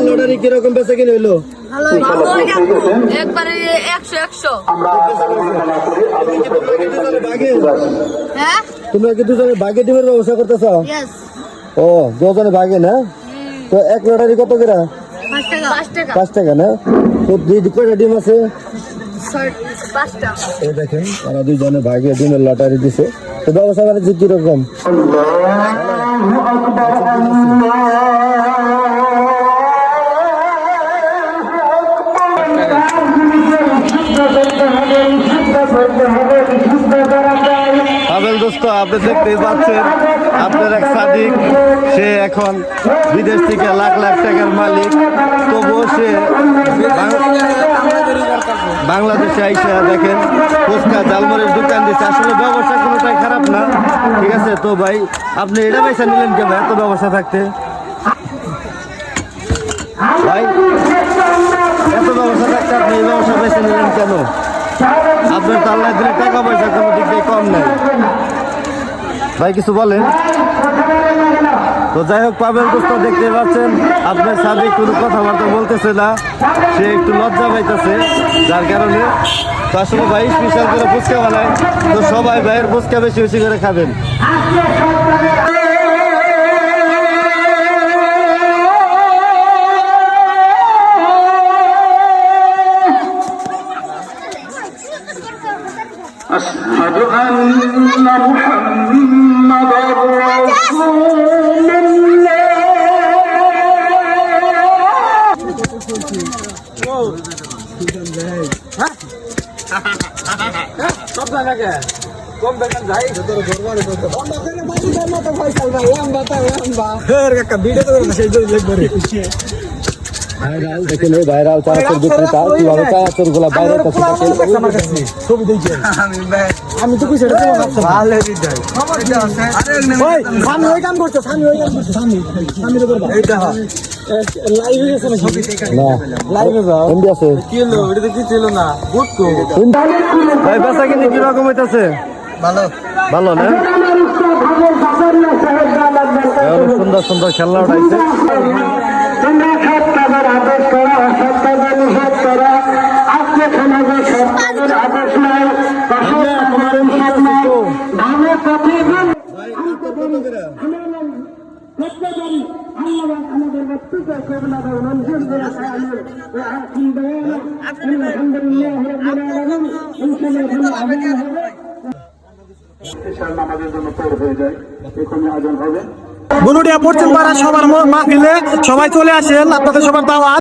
Lottery কিরকম বেচা কিনে হইলো? একবারে 100 হ্যাঁ তোমরা কি দুজনে ভাগে ডিমের ব্যবস্থা করতেছ? ও দুজনে ভাগে না? তো এক লটারি কত করে? 5 টাকা না? তো কয়টা ডিম আছে? 5টা। এই দেখেন তারা দুইজনে ভাগে ডিমের লটারি দিছে। তো ব্যবসা বাণিজ্য কিরকম? আবেল দোস্ত, আপনি দেখতেই পাচ্ছেন আপনার এক সাদিক, সে এখন বিদেশ থেকে লাখ লাখ টাকার মালিক, তবুও সে বাংলাদেশে আইসা দেখেন ফুচকা জালমুড়ির দোকান দিচ্ছে। আসলে ব্যবসা কোনোটাই খারাপ না, ঠিক আছে। তো ভাই আপনি এটা পয়সা নিলেন কেন এত ব্যবসা থাকতে? ভাই এত ব্যবসা থাকতে আপনি এই ব্যবসা পয়সা নিলেন কেন? আপনার তো আল্লাহ দিলে টাকা পয়সা কোনো দিক দিয়ে কম নাই। ভাই কিছু বলেন। তো যাই হোক, পাবেল দোস্ত দেখতে পাচ্ছেন আপনার সাদিক কোনো কথাবার্তা বলতেছে না, সে একটু লজ্জা পাইতেছে, যার কারণে। তো আসলে ভাই স্পেশাল করে ফুচকা বানায়, তো সবাই ভাইয়ের ফুচকা বেশি বেশি করে খাবেন। أشهد أن محمدا رسول ভাইরাল চানাচুর বিক্রেতা কিভাবে চানাচুর গুলা বাইরে ছবি দেখি আমি তো কিছু কাম করছো ভাই বেচা কিনে কিরকম হইতেছে? ভালো না? সুন্দর সুন্দর খেলনা উঠাইছে। নামাজের জন্য তৈরি হয়ে যায়, এখানে আজান হবে। বুলুডিয়া পশ্চিম পাড়া সবার মাহফিলে সবাই চলে আসেন, আপনাদের সবার দাওয়াত।